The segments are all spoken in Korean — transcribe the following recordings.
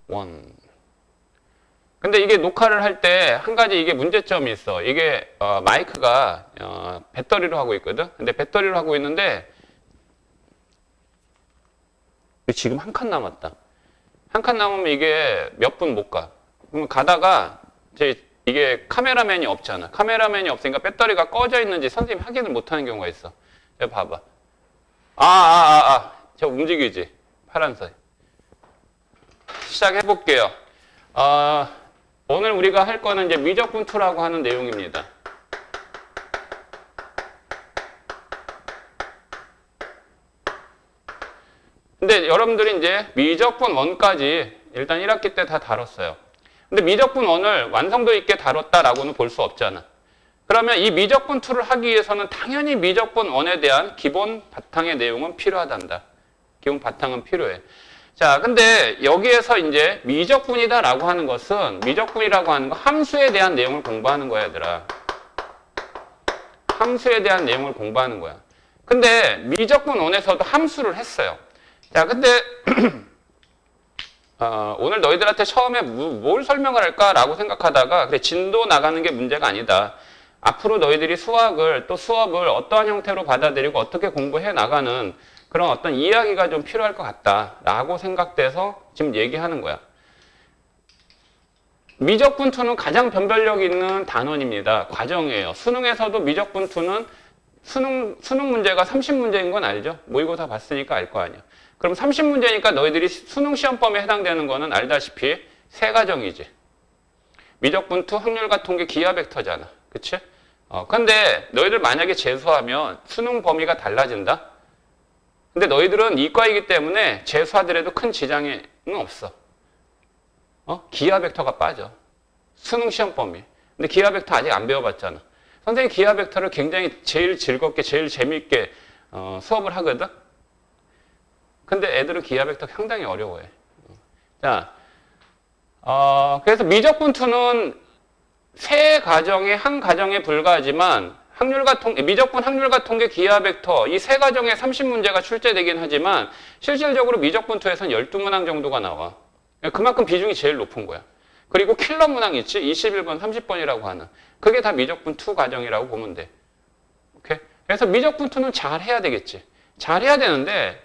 원. 근데 이게 녹화를 할 때 한 가지 이게 문제점이 있어. 이게 마이크가 배터리로 하고 있거든. 근데 배터리로 하고 있는데 지금 한 칸 남았다. 한 칸 남으면 이게 몇 분 못 가. 그럼 가다가 이게 카메라맨이 없잖아. 카메라맨이 없으니까 배터리가 꺼져 있는지 선생님이 확인을 못 하는 경우가 있어. 자, 봐봐. 저 움직이지. 파란색. 시작해 볼게요. 오늘 우리가 할 거는 이제 미적분투라고 하는 내용입니다. 근데 여러분들이 이제 미적분 1까지 일단 1학기 때 다 다뤘어요. 근데 미적분 1을 완성도 있게 다뤘다라고는 볼 수 없잖아. 그러면 이 미적분 2를 하기 위해서는 당연히 미적분 1에 대한 기본 바탕의 내용은 필요하단다. 기본 바탕은 필요해. 자, 근데 여기에서 이제 미적분이다라고 하는 것은 미적분이라고 하는 거 함수에 대한 내용을 공부하는 거야, 얘들아. 함수에 대한 내용을 공부하는 거야. 근데 미적분 1에서도 함수를 했어요. 자, 근데 오늘 너희들한테 처음에 뭘 설명을 할까라고 생각하다가 그래, 진도 나가는 게 문제가 아니다. 앞으로 너희들이 수학을 또 수업을 어떠한 형태로 받아들이고 어떻게 공부해 나가는 그런 어떤 이야기가 좀 필요할 것 같다라고 생각돼서 지금 얘기하는 거야. 미적분투는 가장 변별력 있는 단원입니다. 과정이에요. 수능에서도 미적분투는 수능 문제가 30문제인 건 알죠? 모의고사 봤으니까 알 거 아니야. 그럼 30문제니까 너희들이 수능 시험 범위에 해당되는 거는 알다시피 세 가정이지. 미적분투, 확률과 통계, 기하 벡터잖아. 그치? 근데 너희들 만약에 재수하면 수능 범위가 달라진다? 근데 너희들은 이과이기 때문에 재수하더라도 큰 지장은 없어. 기하 벡터가 빠져. 수능 시험 범위. 근데 기하 벡터 아직 안 배워봤잖아. 선생님 기하 벡터를 굉장히 제일 즐겁게, 제일 재밌게 수업을 하거든? 근데 애들은 기하 벡터 상당히 어려워해. 자, 그래서 미적분투는 세 가정의 한 가정에 불과하지만 미적분, 확률과 통계, 기하 벡터 이 세 가정에 30문제가 출제되긴 하지만 실질적으로 미적분투에서는 12문항 정도가 나와. 그만큼 비중이 제일 높은 거야. 그리고 킬러 문항 있지? 21번, 30번이라고 하는. 그게 다 미적분2 과정이라고 보면 돼. 오케이? 그래서 미적분2는 잘 해야 되겠지. 잘 해야 되는데,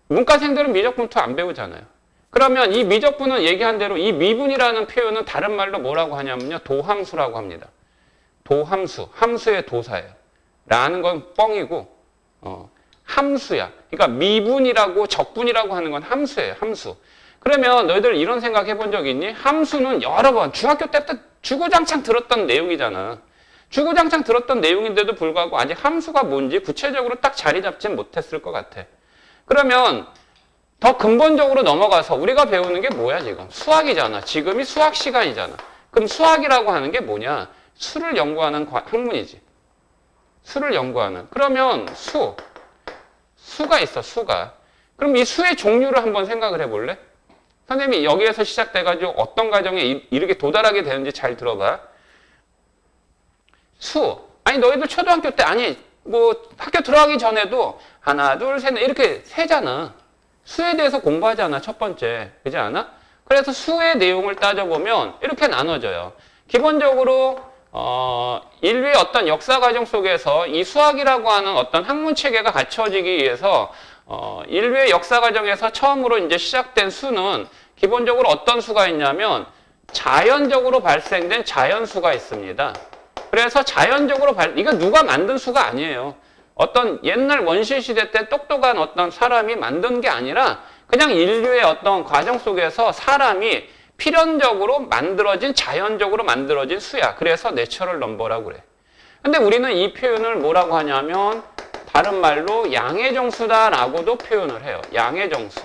문과생들은 미적분2 안 배우잖아요. 그러면 이 미적분은 얘기한 대로 이 미분이라는 표현은 다른 말로 뭐라고 하냐면요. 도함수라고 합니다. 도함수. 함수의 도사예요. 라는 건 뻥이고, 함수야. 그러니까 미분이라고 적분이라고 하는 건 함수예요. 함수. 그러면 너희들 이런 생각 해본 적 있니? 함수는 여러 번 중학교 때부터 주구장창 들었던 내용이잖아. 주구장창 들었던 내용인데도 불구하고 아직 함수가 뭔지 구체적으로 딱 자리 잡진 못했을 것 같아. 그러면 더 근본적으로 넘어가서 우리가 배우는 게 뭐야 지금? 수학이잖아. 지금이 수학 시간이잖아. 그럼 수학이라고 하는 게 뭐냐? 수를 연구하는 학문이지. 수를 연구하는. 그러면 수가 있어, 수가. 그럼 이 수의 종류를 한번 생각을 해볼래? 선생님이 여기에서 시작돼가지고 어떤 과정에 이렇게 도달하게 되는지 잘 들어봐. 아니, 너희들 초등학교 때, 학교 들어가기 전에도 하나, 둘, 셋, 넷 이렇게 세잖아. 수에 대해서 공부하잖아, 첫 번째. 그렇지 않아? 그래서 수의 내용을 따져보면 이렇게 나눠져요. 기본적으로 인류의 어떤 역사 과정 속에서 이 수학이라고 하는 어떤 학문 체계가 갖춰지기 위해서 인류의 역사 과정에서 처음으로 이제 시작된 수는 기본적으로 어떤 수가 있냐면 자연적으로 발생된 자연수가 있습니다. 그래서 자연적으로 이거 누가 만든 수가 아니에요. 어떤 옛날 원시 시대 때 똑똑한 어떤 사람이 만든 게 아니라 그냥 인류의 어떤 과정 속에서 사람이 필연적으로 만들어진 자연적으로 만들어진 수야. 그래서 내처럴 넘버라고 그래. 근데 우리는 이 표현을 뭐라고 하냐면 다른 말로 양의정수다라고도 표현을 해요. 양의정수.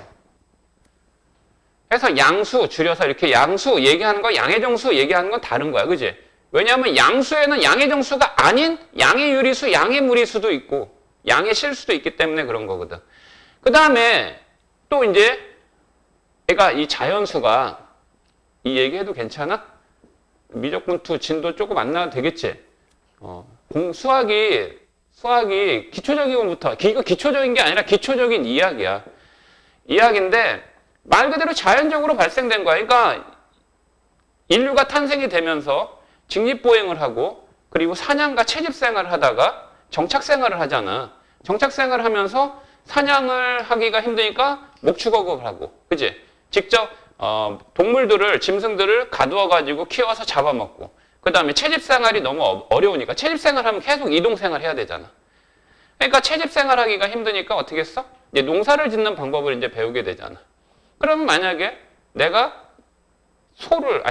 그래서 양수 줄여서 이렇게 양수 얘기하는 거 양의정수 얘기하는 건 다른 거야. 그지? 왜냐하면 양수에는 양의정수가 아닌 양의유리수, 양의무리수도 있고 양의실수도 있기 때문에 그런 거거든. 그 다음에 또 이제 얘가 이 자연수가 이 얘기해도 괜찮아? 미적분투 진도 조금 안 나와도 되겠지? 수학이 기초적인 것부터, 이거 기초적인 게 아니라 기초적인 이야기야. 이야기인데, 말 그대로 자연적으로 발생된 거야. 그러니까 인류가 탄생이 되면서 직립보행을 하고 그리고 사냥과 채집생활을 하다가 정착생활을 하잖아. 정착생활을 하면서 사냥을 하기가 힘드니까 목축업을 하고, 그지? 직접 동물들을, 짐승들을 가두어가지고 키워서 잡아먹고, 그 다음에 채집생활이 너무 어려우니까 채집생활하면 계속 이동생활 해야 되잖아. 그러니까 채집생활하기가 힘드니까 어떻게 했어? 이제 농사를 짓는 방법을 이제 배우게 되잖아. 그러면 만약에 내가 소를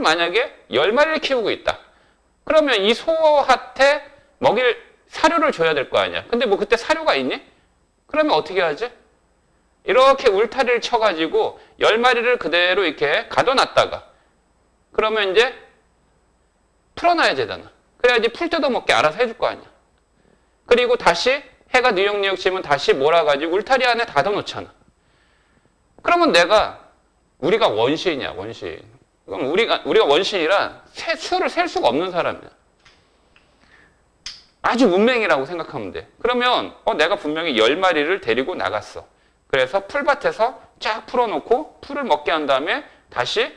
만약에 10마리를 키우고 있다. 그러면 이 소한테 먹일 사료를 줘야 될 거 아니야. 근데 뭐 그때 사료가 있니? 그러면 어떻게 하지? 이렇게 울타리를 쳐가지고 10마리를 그대로 이렇게 가둬놨다가 그러면 이제 풀어놔야 되잖아. 그래야지 풀 뜯어먹게 알아서 해줄 거 아니야. 그리고 다시 해가 뉴역뉴역 지면 다시 몰아가지고 울타리 안에 닫아놓잖아. 그러면 우리가 원시인이야, 원시인. 그럼 우리가 원시인이라 수를 셀 수가 없는 사람이야. 아주 문맹이라고 생각하면 돼. 그러면 내가 분명히 10마리를 데리고 나갔어. 그래서 풀밭에서 쫙 풀어놓고 풀을 먹게 한 다음에 다시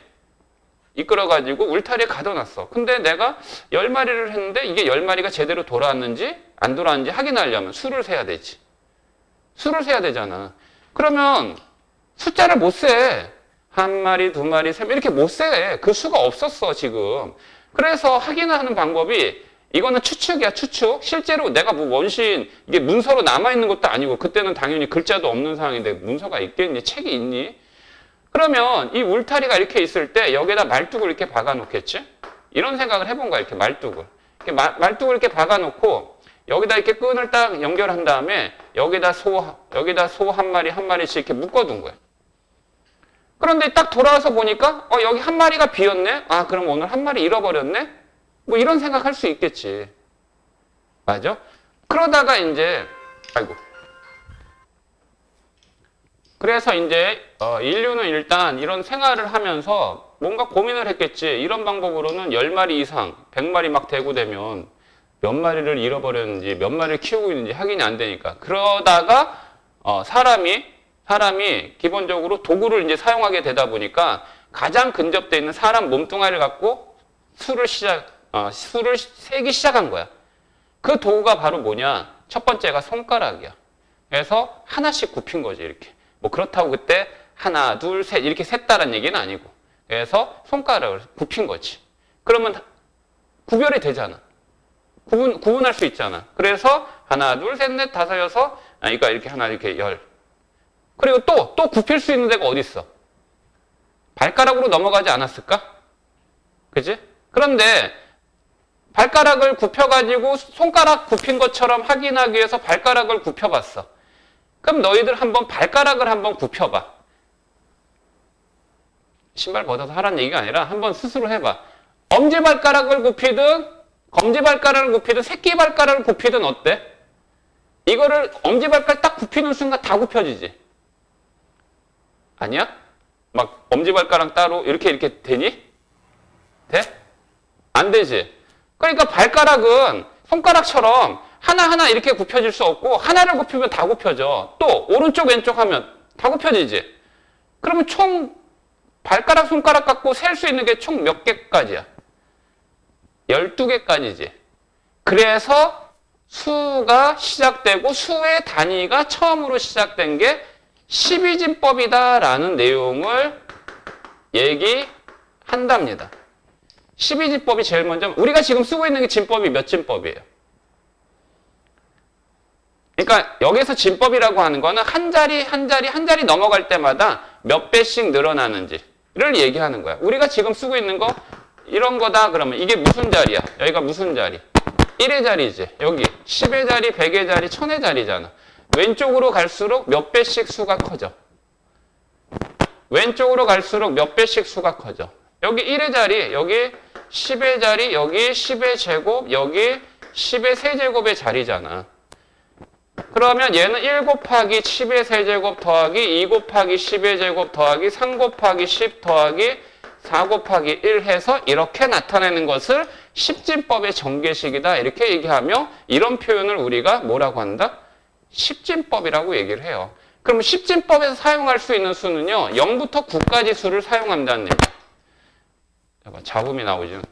이끌어가지고 울타리에 가둬놨어. 근데 내가 10마리를 했는데 이게 10마리가 제대로 돌아왔는지 안 돌아왔는지 확인하려면 수를 세야 되지. 수를 세야 되잖아. 그러면 숫자를 못 세. 1마리, 2마리, 3마리 이렇게 못 세. 그 수가 없었어 지금. 그래서 확인하는 방법이 이거는 추측이야, 추측. 실제로 내가 뭐 원시인, 이게 문서로 남아있는 것도 아니고, 그때는 당연히 글자도 없는 상황인데, 문서가 있겠니? 책이 있니? 그러면 이 울타리가 이렇게 있을 때, 여기에다 말뚝을 이렇게 박아놓겠지? 이런 생각을 해본 거야, 이렇게 말뚝을. 이렇게 말뚝을 이렇게 박아놓고, 여기다 이렇게 끈을 딱 연결한 다음에, 여기다 소 한 마리, 한 마리씩 이렇게 묶어둔 거야. 그런데 딱 돌아와서 보니까, 여기 한 마리가 비었네? 아, 그럼 오늘 한 마리 잃어버렸네? 뭐 이런 생각할 수 있겠지. 맞아? 그러다가 이제 그래서 이제 인류는 일단 이런 생활을 하면서 뭔가 고민을 했겠지. 이런 방법으로는 10마리 이상, 100마리 막 되고 되면 몇 마리를 잃어버렸는지 몇 마리를 키우고 있는지 확인이 안 되니까. 그러다가 사람이 기본적으로 도구를 이제 사용하게 되다 보니까 가장 근접되어 있는 사람 몸뚱아리를 갖고 수를 세기 시작한 거야. 그 도구가 바로 뭐냐? 첫 번째가 손가락이야. 그래서 하나씩 굽힌 거지, 이렇게. 뭐 그렇다고 그때 하나, 둘, 셋 이렇게 셌다는 얘기는 아니고. 그래서 손가락을 굽힌 거지. 그러면 구별이 되잖아. 구분할 수 있잖아. 그래서 하나, 둘, 셋, 넷, 다섯, 여섯. 그러니까 이렇게 하나, 이렇게 열. 그리고 또 굽힐 수 있는 데가 어디 있어? 발가락으로 넘어가지 않았을까? 그지? 그런데 발가락을 굽혀가지고 손가락 굽힌 것처럼 확인하기 위해서 발가락을 굽혀봤어. 그럼 너희들 한번 발가락을 한번 굽혀봐. 신발 벗어서 하라는 얘기가 아니라 한번 스스로 해봐. 엄지발가락을 굽히든 검지발가락을 굽히든 새끼발가락을 굽히든 어때? 이거를 엄지발가락 딱 굽히는 순간 다 굽혀지지. 아니야? 막 엄지발가락 따로 이렇게 되니? 돼? 안 되지. 그러니까 발가락은 손가락처럼 하나하나 이렇게 굽혀질 수 없고 하나를 굽히면 다 굽혀져. 또 오른쪽 왼쪽 하면 다 굽혀지지. 그러면 총 발가락 손가락 갖고 셀 수 있는 게 총 몇 개까지야? 12개까지지. 그래서 수가 시작되고 수의 단위가 처음으로 시작된 게 12진법이다라는 내용을 얘기한답니다. 12진법이 제일 먼저, 우리가 지금 쓰고 있는 게 진법이 몇 진법이에요? 그러니까 여기서 진법이라고 하는 거는 한 자리 넘어갈 때마다 몇 배씩 늘어나는지를 얘기하는 거야. 우리가 지금 쓰고 있는 거 이런 거다 그러면 이게 무슨 자리야? 여기가 무슨 자리? 1의 자리지. 여기 10의 자리, 100의 자리, 1000의 자리잖아. 왼쪽으로 갈수록 몇 배씩 수가 커져. 왼쪽으로 갈수록 몇 배씩 수가 커져. 여기 1의 자리, 여기 10의 자리, 여기 10의 제곱, 여기 10의 세제곱의 자리잖아. 그러면 얘는 1 곱하기 10의 세제곱 더하기 2 곱하기 10의 제곱 더하기 3 곱하기 10 더하기 4 곱하기 1 해서 이렇게 나타내는 것을 10진법의 전개식이다 이렇게 얘기하며 이런 표현을 우리가 뭐라고 한다? 10진법이라고 얘기를 해요. 그럼 십진법에서 사용할 수 있는 수는요, 0부터 9까지 수를 사용한다는 얘기야. 잠깐, 잡음이 나오죠.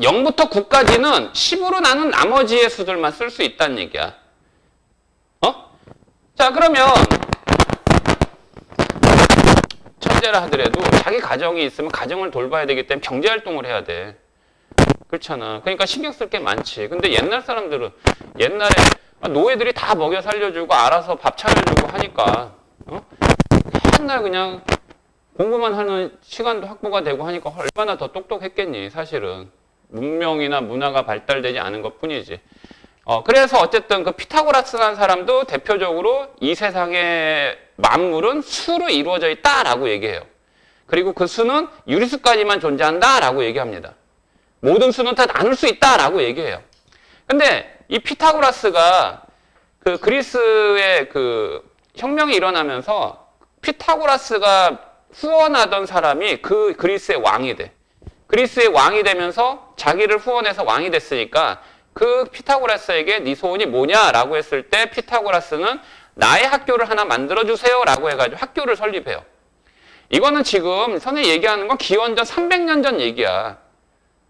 0부터 9까지는 10으로 나눈 나머지의 수들만 쓸 수 있다는 얘기야. 자, 그러면 천재라 하더라도 자기 가정이 있으면 가정을 돌봐야 되기 때문에 경제활동을 해야 돼. 그렇잖아. 그러니까 신경 쓸 게 많지. 근데 옛날 사람들은 옛날에 노예들이 다 먹여 살려주고 알아서 밥 차려주고 하니까 맨날 그냥 공부만 하는 시간도 확보가 되고 하니까 얼마나 더 똑똑했겠니, 사실은. 문명이나 문화가 발달되지 않은 것 뿐이지. 그래서 어쨌든 그 피타고라스라는 사람도 대표적으로 이 세상의 만물은 수로 이루어져 있다라고 얘기해요. 그리고 그 수는 유리수까지만 존재한다라고 얘기합니다. 모든 수는 다 나눌 수 있다라고 얘기해요. 근데 이 피타고라스가 그 그리스의 그 혁명이 일어나면서 피타고라스가 후원하던 사람이 그 그리스의 왕이 돼. 그리스의 왕이 되면서 자기를 후원해서 왕이 됐으니까 그 피타고라스에게 네 소원이 뭐냐라고 했을 때 피타고라스는 나의 학교를 하나 만들어주세요 라고 해가지고 학교를 설립해요. 이거는 지금 선생님이 얘기하는 건 기원전 300년 전 얘기야.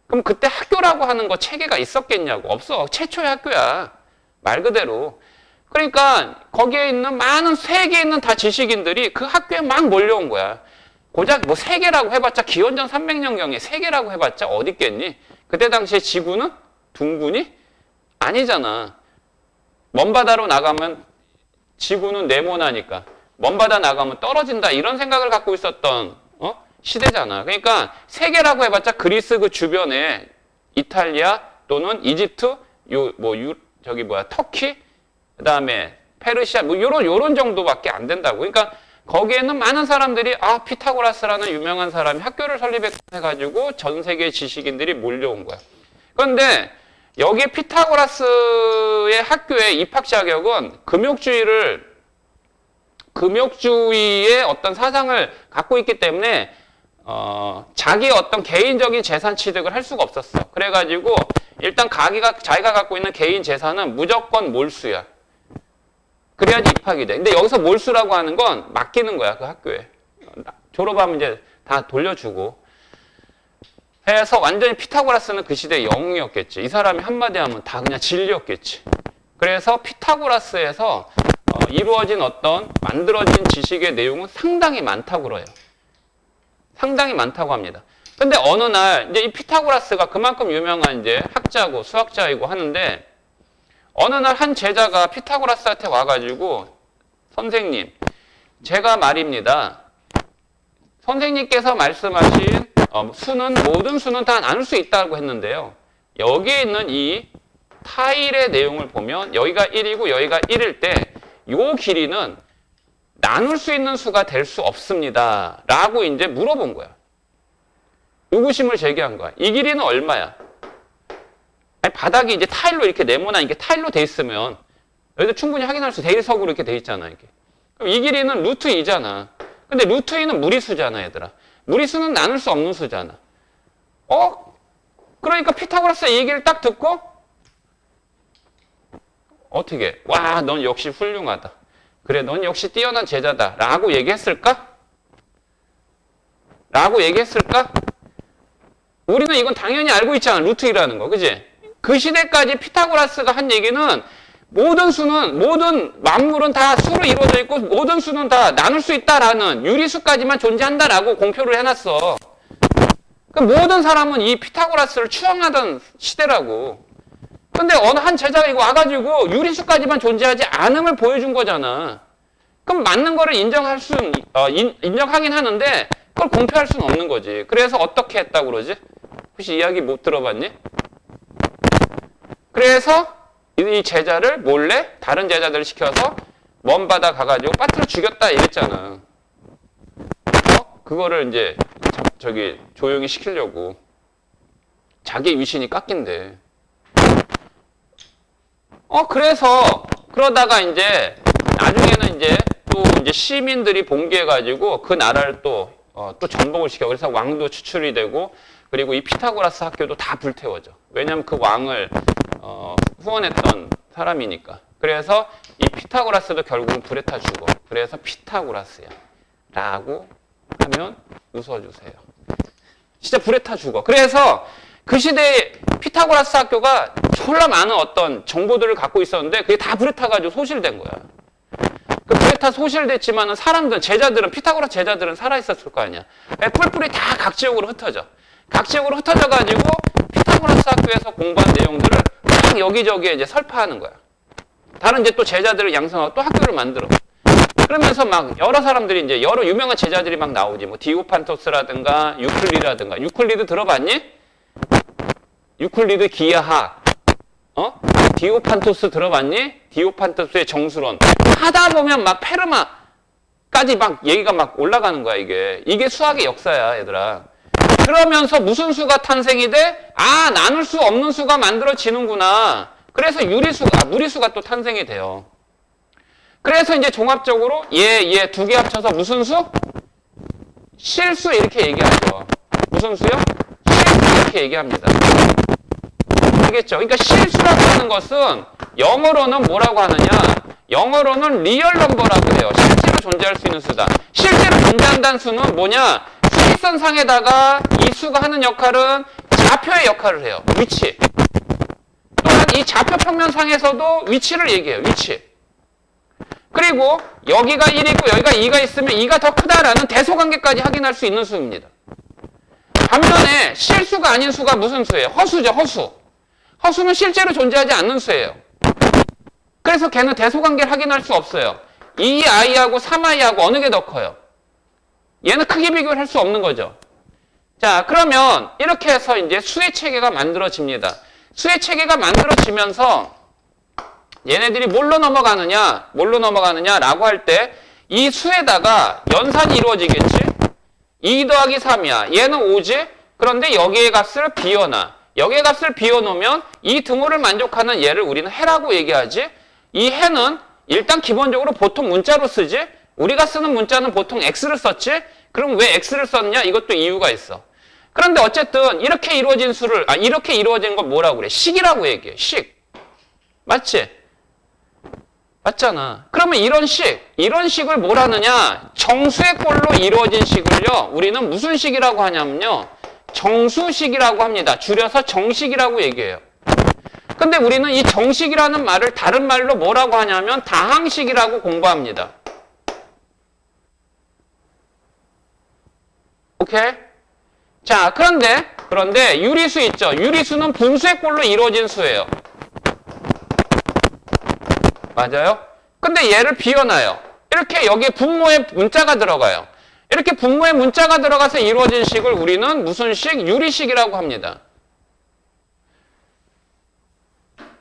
그럼 그때 학교라고 하는 거 체계가 있었겠냐고. 없어. 최초의 학교야. 말 그대로. 그러니까 거기에 있는 많은 세계에 있는 다 지식인들이 그 학교에 막 몰려온 거야. 고작 뭐 세계라고 해봤자 기원전 300년경에 세계라고 해봤자 어디 있겠니? 그때 당시에 지구는 둥근이 아니잖아. 먼 바다로 나가면 지구는 네모나니까 먼 바다 나가면 떨어진다 이런 생각을 갖고 있었던 시대잖아. 그러니까 세계라고 해봤자 그리스 그 주변에 이탈리아 또는 이집트 터키 그다음에 페르시아 뭐 요런 정도밖에 안 된다고. 그러니까 거기에는 많은 사람들이 피타고라스라는 유명한 사람이 학교를 설립해가지고 전 세계 지식인들이 몰려온 거야. 그런데 여기에 피타고라스의 학교의 입학 자격은 금욕주의의 어떤 사상을 갖고 있기 때문에 자기의 어떤 개인적인 재산 취득을 할 수가 없었어. 그래가지고 일단 자기가 갖고 있는 개인 재산은 무조건 몰수야. 그래야지 입학이 돼. 근데 여기서 몰수라고 하는 건 맡기는 거야, 그 학교에. 졸업하면 이제 다 돌려주고. 해서 완전히 피타고라스는 그 시대의 영웅이었겠지. 이 사람이 한마디 하면 다 그냥 진리였겠지. 그래서 피타고라스에서 이루어진 만들어진 지식의 내용은 상당히 많다고 그래요. 상당히 많다고 합니다. 근데 어느 날, 이제 이 피타고라스가 그만큼 유명한 이제 학자고 수학자이고 하는데, 어느 날 한 제자가 피타고라스한테 와가지고, 선생님, 제가 말입니다. 선생님께서 말씀하신 모든 수는 다 나눌 수 있다고 했는데요. 여기에 있는 이 타일의 내용을 보면 여기가 1이고 여기가 1일 때 이 길이는 나눌 수 있는 수가 될 수 없습니다. 라고 이제 물어본 거야. 의구심을 제기한 거야. 이 길이는 얼마야? 아니, 바닥이 이제 타일로 이렇게 네모난 이게 타일로 돼 있으면 여기도 충분히 확인할 수 대리석으로 이렇게 돼 있잖아. 이렇게. 그럼 이 길이는 루트 2잖아. 근데 루트 2는 무리수잖아, 얘들아. 무리수는 나눌 수 없는 수잖아. 그러니까 피타고라스의 얘기를 딱 듣고 어떻게? 와, 넌 역시 훌륭하다. 그래, 넌 역시 뛰어난 제자다. 라고 얘기했을까? 우리는 이건 당연히 알고 있잖아. 루트 2라는 거. 그지? 그 시대까지 피타고라스가 한 얘기는 모든 만물은 다 수로 이루어져 있고 모든 수는 다 나눌 수 있다라는 유리수까지만 존재한다라고 공표를 해놨어. 그러니까 모든 사람은 이 피타고라스를 추앙하던 시대라고. 근데 어느 한 제자가 이거 와가지고 유리수까지만 존재하지 않음을 보여준 거잖아. 그럼 맞는 거를 인정하긴 하는데 그걸 공표할 수는 없는 거지. 그래서 어떻게 했다고 그러지? 혹시 이야기 못 들어봤니? 그래서 이 제자를 몰래 다른 제자들을 시켜서 먼 바다 가가지고 빠뜨려 죽였다 이랬잖아. 그거를 이제 조용히 시키려고. 자기 위신이 깎인대. 그러다가 이제 나중에는 이제 시민들이 봉기해가지고 그 나라를 또 전복을 시켜. 그래서 왕도 추출이 되고 그리고 이 피타고라스 학교도 다 불태워져. 왜냐면 그 왕을 후원했던 사람이니까. 그래서 이 피타고라스도 결국은 불에 타 죽어. 그래서 피타고라스야. 라고 하면 웃어주세요. 진짜 불에 타 죽어. 그래서 그 시대에 피타고라스 학교가 졸라 많은 어떤 정보들을 갖고 있었는데 그게 다 불에 타가지고 소실된 거야. 그 불에 타 소실됐지만은 사람들, 제자들은, 피타고라스 제자들은 살아있었을 거 아니야. 뿔뿔이 다 각 지역으로 흩어져. 각 지역으로 흩어져가지고 피타고라스 학교에서 공부한 내용들을 막 여기저기에 이제 설파하는 거야. 다른 이제 또 제자들을 양성하고 또 학교를 만들어. 그러면서 막 여러 사람들이 이제 여러 유명한 제자들이 막 나오지. 뭐 디오판토스라든가 유클리드라든가. 유클리드 들어봤니? 유클리드 기하학. 디오판토스 들어봤니? 디오판토스의 정수론. 하다 보면 막 페르마까지 막 얘기가 막 올라가는 거야, 이게. 이게 수학의 역사야, 얘들아. 그러면서 무슨 수가 탄생이 돼? 아, 나눌 수 없는 수가 만들어지는구나. 그래서 무리수가 또 탄생이 돼요. 그래서 이제 종합적으로 얘 두 개 합쳐서 무슨 수? 실수 이렇게 얘기하죠. 무슨 수요? 실수 이렇게 얘기합니다. 알겠죠? 그러니까 실수라고 하는 것은 영어로는 뭐라고 하느냐? 영어로는 리얼 넘버라고 해요. 실제로 존재할 수 있는 수다. 실제로 존재한다는 수는 뭐냐? 수직선상에다가 이 수가 하는 역할은 좌표의 역할을 해요. 위치. 또한 이 좌표 평면상에서도 위치를 얘기해요. 위치. 그리고 여기가 1이고 여기가 2가 있으면 2가 더 크다라는 대소관계까지 확인할 수 있는 수입니다. 반면에 실수가 아닌 수가 무슨 수예요? 허수죠. 허수. 허수는 실제로 존재하지 않는 수예요. 그래서 걔는 대소관계를 확인할 수 없어요. 2i하고 3i하고 어느 게 더 커요? 얘는 크게 비교를 할 수 없는 거죠. 자, 그러면 이렇게 해서 이제 수의 체계가 만들어집니다. 수의 체계가 만들어지면서 얘네들이 뭘로 넘어가느냐라고 할 때 이 수에다가 연산이 이루어지겠지? 2 더하기 3이야. 얘는 5지? 그런데 여기의 값을 비워놔. 여기의 값을 비워놓으면 이 등호를 만족하는 얘를 우리는 해라고 얘기하지? 이 해는 일단 기본적으로 보통 문자로 쓰지? 우리가 쓰는 문자는 보통 x를 썼지? 그럼 왜 x를 썼냐? 이것도 이유가 있어. 그런데 어쨌든 이렇게 이루어진 수를, 이렇게 이루어진 걸 뭐라고 그래? 식이라고 얘기해. 식. 맞지? 맞잖아. 그러면 이런 식을 뭘 하느냐? 정수의 꼴로 이루어진 식을요, 우리는 무슨 식이라고 하냐면요, 정수식이라고 합니다. 줄여서 정식이라고 얘기해요. 근데 우리는 이 정식이라는 말을 다른 말로 뭐라고 하냐면 다항식이라고 공부합니다. 오케이? 자, 그런데 유리수 있죠? 유리수는 분수의 꼴로 이루어진 수예요. 맞아요? 근데 얘를 비워놔요. 이렇게 여기에 분모에 문자가 들어가요. 이렇게 분모에 문자가 들어가서 이루어진 식을 우리는 무슨 식? 유리식이라고 합니다.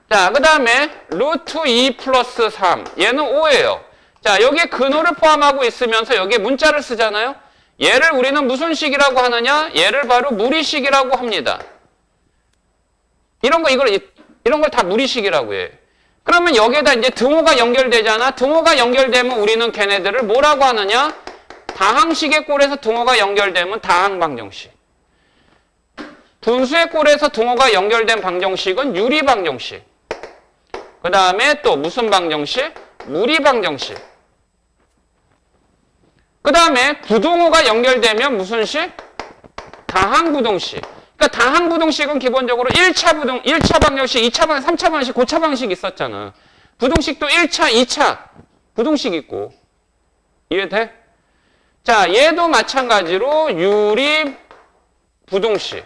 자, 그 다음에 루트 2 플러스 3. 얘는 5예요. 자, 여기에 근호를 포함하고 있으면서 여기에 문자를 쓰잖아요. 얘를 우리는 무슨 식이라고 하느냐? 얘를 바로 무리식이라고 합니다. 이런 걸 다 무리식이라고 해. 그러면 여기에다 이제 등호가 연결되잖아. 등호가 연결되면 우리는 걔네들을 뭐라고 하느냐? 다항식의 꼴에서 등호가 연결되면 다항방정식. 분수의 꼴에서 등호가 연결된 방정식은 유리방정식. 그 다음에 또 무슨 방정식? 무리방정식. 그 다음에 부등호가 연결되면 무슨 식? 다항부등식. 그러니까 다항부등식은 기본적으로 1차 방정식, 2차 방정식, 3차 방정식, 고차 방정식 있었잖아. 부등식도 1차, 2차 부등식 있고. 이해돼? 자, 얘도 마찬가지로 유리 부등식.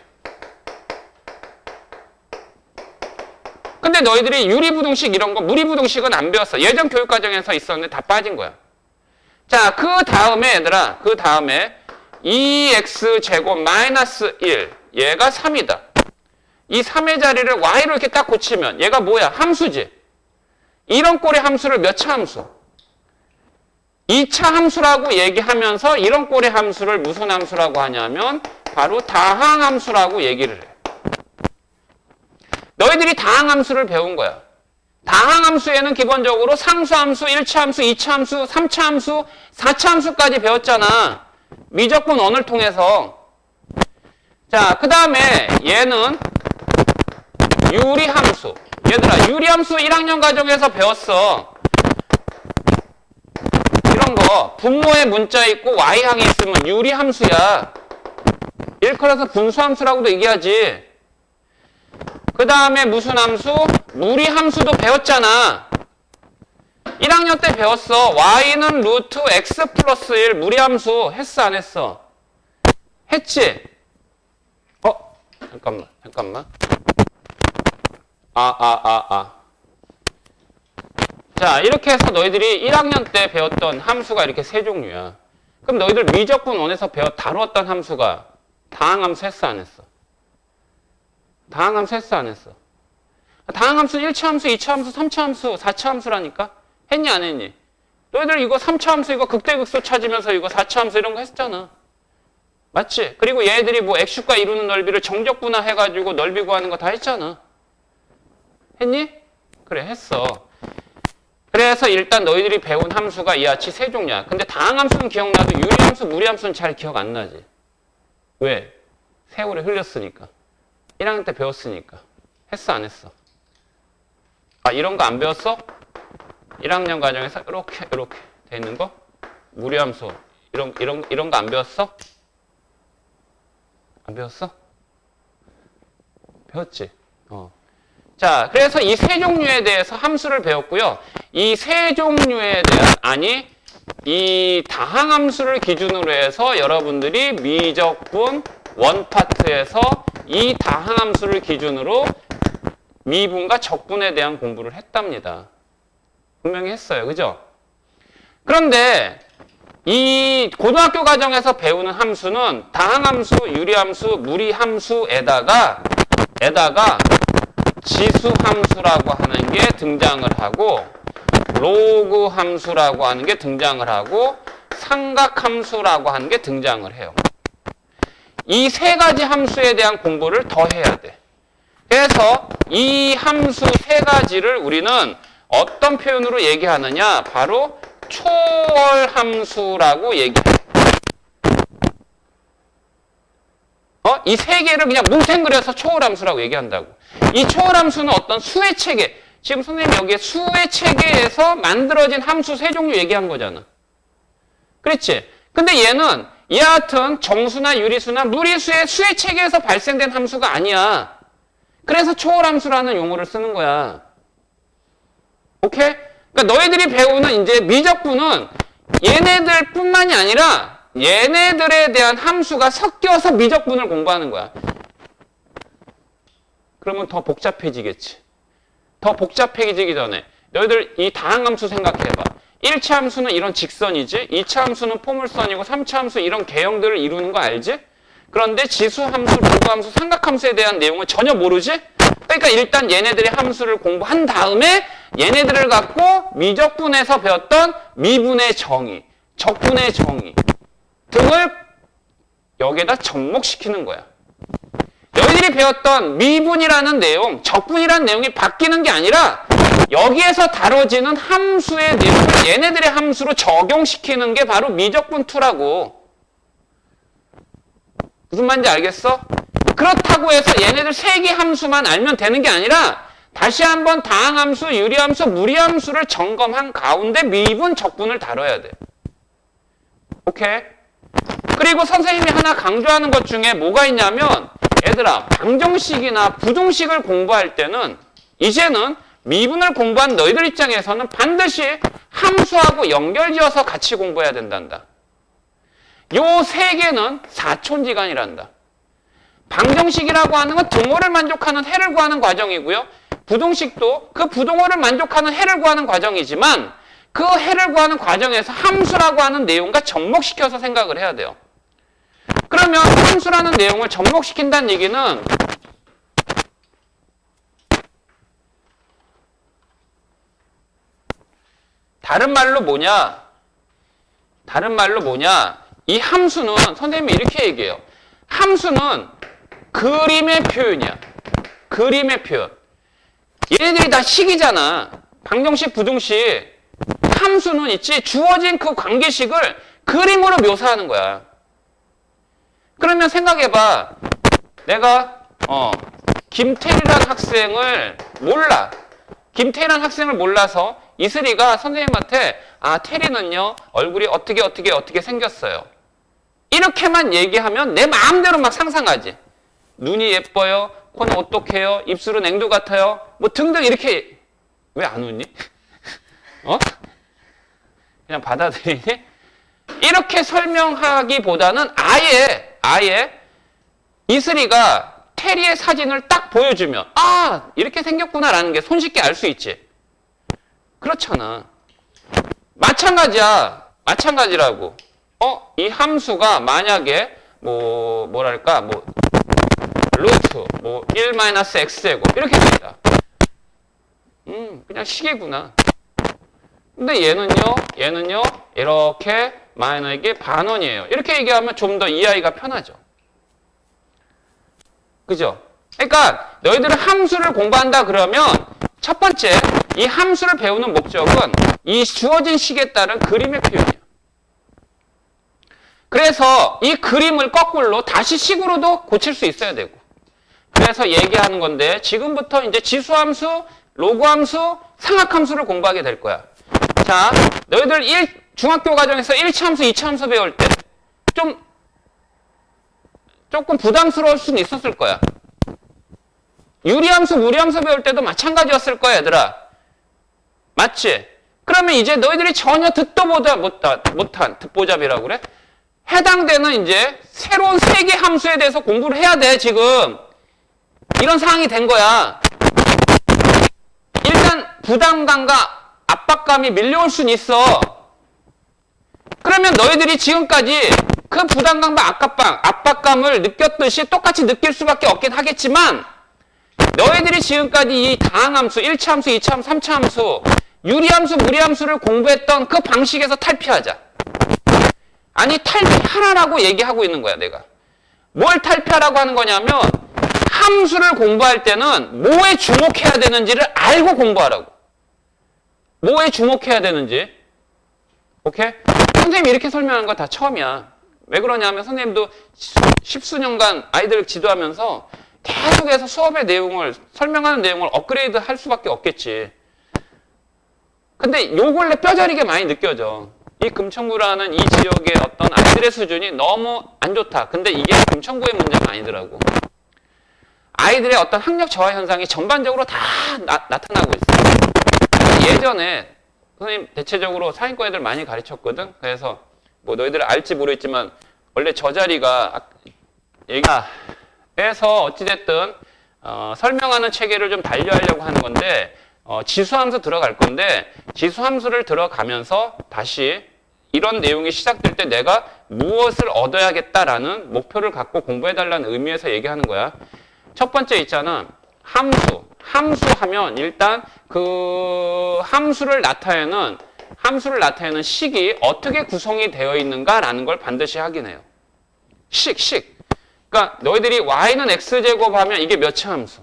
근데 너희들이 유리 부등식 이런 거, 무리 부등식은 안 배웠어. 예전 교육과정에서 있었는데 다 빠진 거야. 자, 그 다음에 얘들아, 2x제곱 마이너스 1. 얘가 3이다. 이 3의 자리를 y로 이렇게 딱 고치면 얘가 뭐야? 함수지. 이런 꼴의 함수를 몇 차 함수? 2차 함수라고 얘기하면서 이런 꼴의 함수를 무슨 함수라고 하냐면 바로 다항함수라고 얘기를 해. 너희들이 다항함수를 배운 거야. 다항함수에는 기본적으로 상수함수, 1차 함수, 2차 함수, 3차 함수, 4차 함수까지 배웠잖아. 미적분 원을 통해서. 자, 그 다음에 얘는 유리함수. 얘들아, 유리함수 1학년 과정에서 배웠어. 중요한 거 분모에 문자 있고 y항이 있으면 유리함수야. 일컬어서 분수함수라고도 얘기하지. 그 다음에 무슨 함수? 무리함수도 배웠잖아. 1학년 때 배웠어. y는 루트 x 플러스 1 무리함수 했어 안 했어? 했지? 잠깐만. 자, 이렇게 해서 너희들이 1학년 때 배웠던 함수가 이렇게 세 종류야. 그럼 너희들 미적분 원에서 다루었던 함수가 다항함수 했어 안 했어? 다항함수 했어 안 했어? 다항함수는 1차 함수, 2차 함수, 3차 함수, 4차 함수라니까? 했니 안 했니? 너희들 이거 3차 함수 이거 극대극소 찾으면서 이거 4차 함수 이런 거 했잖아. 맞지? 그리고 얘들이 뭐 x축과 이루는 넓이를 정적분화 해가지고 넓이 구하는 거 다 했잖아. 했니? 그래 했어. 그래서 일단 너희들이 배운 함수가 이하치 세 종류야. 근데 다항함수는 기억나도 유리함수, 무리함수는 잘 기억 안 나지. 왜? 세월이 흘렸으니까. 1학년 때 배웠으니까. 했어 안 했어? 이런 거 안 배웠어? 1학년 과정에서 이렇게 돼 있는 거? 무리함수 이런 거 안 배웠어? 안 배웠어? 배웠지? 자, 그래서 이 세 종류에 대해서 함수를 배웠고요. 이 세 종류에 대한, 이 다항함수를 기준으로 해서 여러분들이 미적분 원파트에서 이 다항함수를 기준으로 미분과 적분에 대한 공부를 했답니다. 분명히 했어요. 그죠? 그런데 이 고등학교 과정에서 배우는 함수는 다항함수, 유리함수, 무리함수에다가 지수함수라고 하는 게 등장을 하고 로그 함수라고 하는 게 등장을 하고 삼각함수라고 하는 게 등장을 해요. 이 세 가지 함수에 대한 공부를 더 해야 돼. 그래서 이 함수 세 가지를 우리는 어떤 표현으로 얘기하느냐? 바로 초월함수라고 얘기해요. 이 세 개를 그냥 뭉탱그려서 초월함수라고 얘기한다고. 이 초월함수는 어떤 수의 체계, 지금 선생님 여기에 수의 체계에서 만들어진 함수 세 종류 얘기한 거잖아. 그렇지? 근데 얘는 이와 같은 정수나 유리수나 무리수의 수의 체계에서 발생된 함수가 아니야. 그래서 초월함수라는 용어를 쓰는 거야. 오케이? 그러니까 너희들이 배우는 이제 미적분은 얘네들 뿐만이 아니라 얘네들에 대한 함수가 섞여서 미적분을 공부하는 거야. 그러면 더 복잡해지겠지. 더 복잡해지기 전에 너희들 이 다항함수 생각해봐. 1차 함수는 이런 직선이지, 2차 함수는 포물선이고 3차 함수 이런 개형들을 이루는 거 알지? 그런데 지수함수, 로그함수, 삼각함수에 대한 내용은 전혀 모르지? 그러니까 일단 얘네들의 함수를 공부한 다음에 얘네들을 갖고 미적분에서 배웠던 미분의 정의, 적분의 정의 등을 여기에다 접목시키는 거야. 너희들이 배웠던 미분이라는 내용, 적분이라는 내용이 바뀌는 게 아니라 여기에서 다뤄지는 함수의 내용을 얘네들의 함수로 적용시키는 게 바로 미적분2라고. 무슨 말인지 알겠어? 그렇다고 해서 얘네들 세 개 함수만 알면 되는 게 아니라 다시 한번 다항함수, 유리함수, 무리함수를 점검한 가운데 미분, 적분을 다뤄야 돼. 오케이? 그리고 선생님이 하나 강조하는 것 중에 뭐가 있냐면 얘들아, 방정식이나 부등식을 공부할 때는 이제는 미분을 공부한 너희들 입장에서는 반드시 함수하고 연결지어서 같이 공부해야 된단다. 요 세 개는 사촌지간이란다. 방정식이라고 하는 건 등호를 만족하는 해를 구하는 과정이고요. 부등식도 그 부등호를 만족하는 해를 구하는 과정이지만 그 해를 구하는 과정에서 함수라고 하는 내용과 접목시켜서 생각을 해야 돼요. 그러면 함수라는 내용을 접목시킨다는 얘기는 다른 말로 뭐냐? 이 함수는 선생님이 이렇게 얘기해요. 함수는 그림의 표현이야. 그림의 표현. 얘네들이 다 식이잖아. 방정식, 부등식. 함수는 있지. 주어진 그 관계식을 그림으로 묘사하는 거야. 그러면 생각해봐. 내가 김태리라는 학생을 몰라. 김태리라는 학생을 몰라서 이슬이가 선생님한테 아, 테리는요, 얼굴이 어떻게 생겼어요. 이렇게만 얘기하면 내 마음대로 막 상상하지. 눈이 예뻐요, 코는 오똑해요, 입술은 앵두 같아요, 뭐 등등 이렇게. 왜 안 웃니? 어? 그냥 받아들이니? 이렇게 설명하기보다는 아예 이슬이가 테리의 사진을 딱 보여주면 아, 이렇게 생겼구나라는 게 손쉽게 알 수 있지. 그렇잖아. 마찬가지라고. 이 함수가 만약에 뭐랄까 루트 1-x제곱 이렇게 됩니다. 그냥 식이구나. 근데 얘는요 이렇게 마이너에게 반원이에요. 이렇게 얘기하면 좀 더 이해하기가 편하죠. 그죠? 그러니까 너희들은 함수를 공부한다 그러면 첫 번째 이 함수를 배우는 목적은 이 주어진 식에 따른 그림의 표현이에요. 그래서 이 그림을 거꾸로 다시 식으로도 고칠 수 있어야 되고. 그래서 얘기하는 건데 지금부터 이제 지수함수, 로그함수, 상학함수를 공부하게 될 거야. 자, 너희들 중학교 과정에서 1차함수, 2차함수 배울 때 조금 부담스러울 수는 있었을 거야. 유리함수, 무리함수 배울 때도 마찬가지였을 거야, 얘들아. 맞지? 그러면 이제 너희들이 전혀 듣도 보다 못한 듣보잡이라고 그래? 해당되는 이제 새로운 세 개 함수에 대해서 공부를 해야 돼, 지금. 이런 상황이 된 거야. 일단 부담감과 압박감이 밀려올 수는 있어. 그러면 너희들이 지금까지 그 부담감과 압박감을 느꼈듯이 똑같이 느낄 수밖에 없긴 하겠지만 너희들이 지금까지 이 다항함수, 1차함수, 2차함수, 3차함수, 유리함수, 무리함수를 공부했던 그 방식에서 탈피하자. 아니, 탈피하라고 얘기하고 있는 거야, 내가. 뭘 탈피하라고 하는 거냐면 함수를 공부할 때는 뭐에 주목해야 되는지를 알고 공부하라고. 뭐에 주목해야 되는지. 오케이? 선생님이 이렇게 설명한 거 다 처음이야. 왜 그러냐면 선생님도 십수년간 아이들을 지도하면서 계속해서 수업의 내용을, 설명하는 내용을 업그레이드 할 수밖에 없겠지. 근데 요 근래 뼈저리게 많이 느껴져. 이 금천구라는 이 지역의 어떤 아이들의 수준이 너무 안 좋다. 근데 이게 금천구의 문제가 아니더라고. 아이들의 어떤 학력 저하 현상이 전반적으로 다 나타나고 있어. 예전에 선생님 대체적으로 상위권 애들 많이 가르쳤거든. 그래서 뭐 너희들 알지 모르겠지만 원래 저 자리가 얘기해서 어찌됐든 설명하는 체계를 좀 달리하려고 하는 건데 지수함수 들어갈 건데 지수함수를 들어가면서 다시 이런 내용이 시작될 때 내가 무엇을 얻어야겠다라는 목표를 갖고 공부해달라는 의미에서 얘기하는 거야. 첫 번째 있잖아. 함수 하면 일단 그 함수를 나타내는 식이 어떻게 구성이 되어 있는가라는 걸 반드시 확인해요. 식. 그러니까 너희들이 y는 x제곱 하면 이게 몇 차 함수?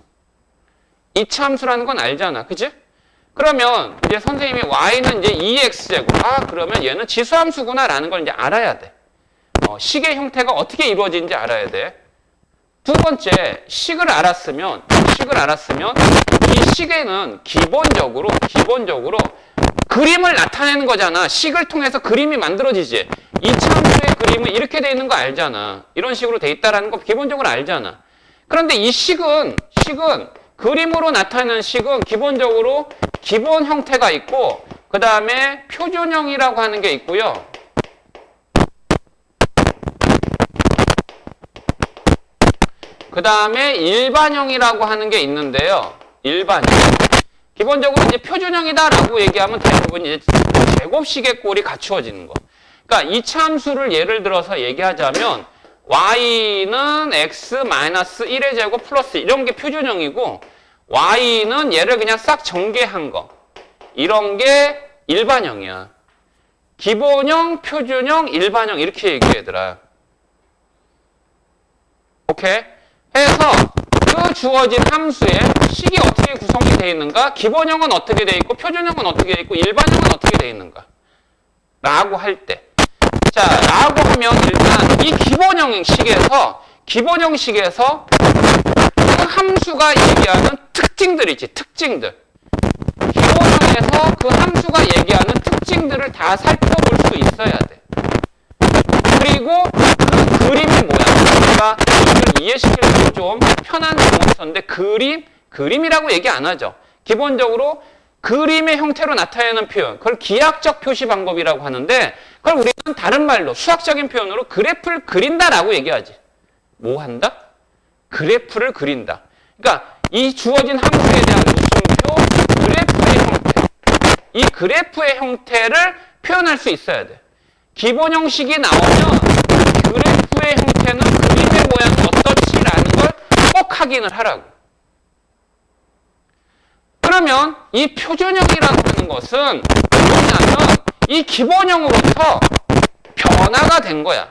2차 함수라는 건 알잖아. 그치? 그러면 이제 선생님이 y는 이제 2x제곱. 아, 그러면 얘는 지수함수구나라는 걸 이제 알아야 돼. 식의 형태가 어떻게 이루어지는지 알아야 돼. 두 번째, 식을 알았으면 이 식에는 기본적으로 그림을 나타내는 거잖아. 식을 통해서 그림이 만들어지지. 이 함수의 그림은 이렇게 돼 있는 거 알잖아. 이런 식으로 돼 있다라는 거 기본적으로 알잖아. 그런데 이 식은 그림으로 나타내는 식은 기본적으로 기본 형태가 있고 그 다음에 표준형이라고 하는 게 있고요. 그 다음에 일반형이라고 하는 게 있는데요. 일반형. 기본적으로 이제 표준형이다라고 얘기하면 대부분 이제 제곱식의 꼴이 갖추어지는 거. 그러니까 이차 함수를 예를 들어서 얘기하자면 y는 x-1의 제곱 플러스 이런 게 표준형이고 y는 얘를 그냥 싹 전개한 거. 이런 게 일반형이야. 기본형, 표준형, 일반형 이렇게 얘기해 얘들아. 오케이? 해서 그 주어진 함수의 식이 어떻게 구성이 되어 있는가, 기본형은 어떻게 되어 있고 표준형은 어떻게 되어 있고 일반형은 어떻게 되어 있는가 라고 할 때, 자, 라고 하면 일단 이 기본형 식에서 그 함수가 얘기하는 특징들 있지. 특징들. 기본형에서 그 함수가 얘기하는 특징들을 다 살펴볼 수 있어야 돼. 그리고 그 그림의 모양, 제가 이걸 이해시키려고 좀 편한 용어인데 그림이라고 얘기 안 하죠. 기본적으로 그림의 형태로 나타내는 표현, 그걸 기하학적 표시 방법이라고 하는데, 그걸 우리는 다른 말로 수학적인 표현으로 그래프를 그린다라고 얘기하지. 뭐 한다? 그래프를 그린다. 그러니까 이 주어진 함수에 대한 무슨표, 그래프의 형태. 이 그래프의 형태를 표현할 수 있어야 돼. 기본 형식이 나오면 그래프의 형태는 그림의 모양이 어떻지라는 걸 꼭 확인을 하라고. 그러면 이 표준형이라고 하는 것은 뭐냐면 이 기본형으로부터 변화가 된 거야.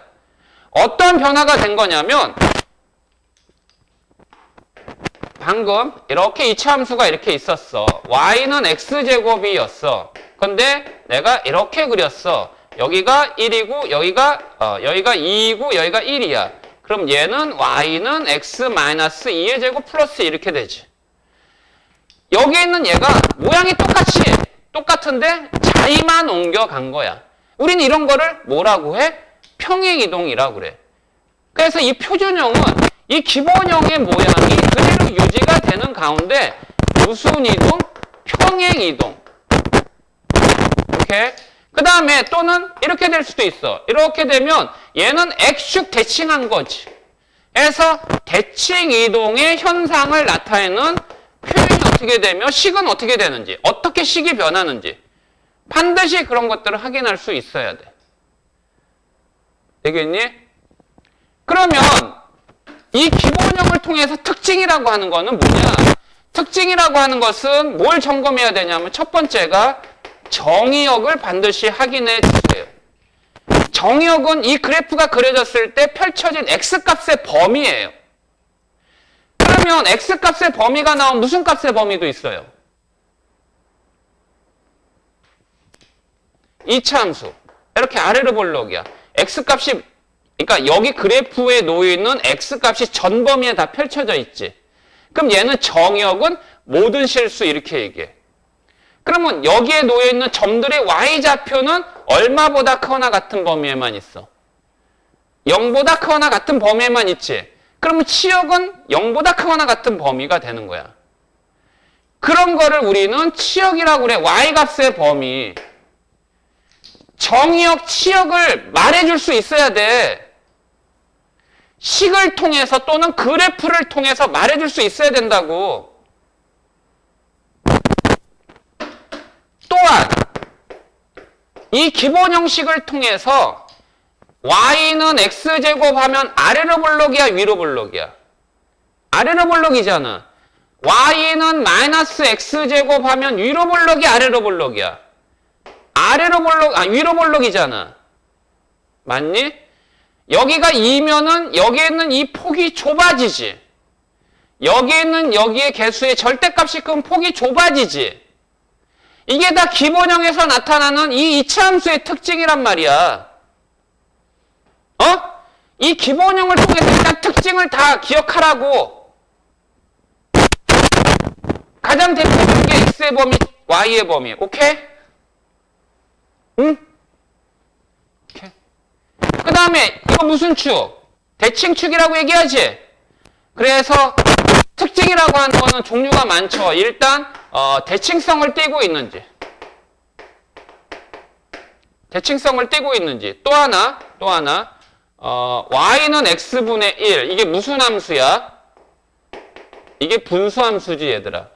어떤 변화가 된 거냐면 방금 이렇게 이차함수가 이렇게 있었어. y는 x제곱이었어. 근데 내가 이렇게 그렸어. 여기가 1이고 여기가 2이고 여기가 1이야. 그럼 얘는 y는 x-2의 제곱 플러스 이렇게 되지. 여기 있는 얘가 모양이 똑같은데 자리만 옮겨간 거야. 우린 이런 거를 뭐라고 해? 평행이동이라고 그래. 그래서 이 표준형은 이 기본형의 모양이 그대로 유지가 되는 가운데 무슨 이동? 평행이동. 오케이? 그 다음에 또는 이렇게 될 수도 있어. 이렇게 되면 얘는 X축 대칭한 거지. 그래서 대칭이동의 현상을 나타내는 표현이 어떻게 되며 식은 어떻게 되는지, 어떻게 식이 변하는지 반드시 그런 것들을 확인할 수 있어야 돼. 되겠니? 그러면 이 기본형을 통해서 특징이라고 하는 거는 뭐냐? 특징이라고 하는 것은 뭘 점검해야 되냐면 첫 번째가 정의역을 반드시 확인해 주세요. 정의역은 이 그래프가 그려졌을 때 펼쳐진 x값의 범위예요. 그러면 x값의 범위가 나오면 무슨 값의 범위도 있어요? 이차함수. 이렇게 아래로 볼록이야. x값이, 그러니까 여기 그래프에 놓여있는 x값이 전 범위에 다 펼쳐져 있지. 그럼 얘는 정의역은 모든 실수 이렇게 얘기해. 그러면 여기에 놓여있는 점들의 y좌표는 얼마보다 크거나 같은 범위에만 있어? 0보다 크거나 같은 범위에만 있지. 그러면 치역은 0보다 크거나 같은 범위가 되는 거야. 그런 거를 우리는 치역이라고 그래. y값의 범위. 정의역, 치역을 말해줄 수 있어야 돼. 식을 통해서 또는 그래프를 통해서 말해줄 수 있어야 된다고. 또한 이 기본 형식을 통해서 y는 x제곱하면 아래로 볼록이야, 위로 볼록이야? 아래로 볼록이잖아. y는 마이너스 x제곱하면 위로 볼록이 아래로 볼록이야? 위로 볼록이잖아. 맞니? 여기가 2면은 여기에 있는 이 폭이 좁아지지. 여기에 있는 여기의 개수의 절대값이 큰 폭이 좁아지지. 이게 다 기본형에서 나타나는 이 이차함수의 특징이란 말이야. 이 기본형을 통해서 일단 특징을 다 기억하라고. 가장 대표적인 게 x의 범위, y의 범위. 오케이? 응? 오케이. 그 다음에 이거 무슨 축? 대칭축이라고 얘기하지? 그래서 특징이라고 하는 거는 종류가 많죠. 일단 대칭성을 띠고 있는지, 또 하나 y는 x분의 1. 이게 무슨 함수야? 이게 분수함수지 얘들아.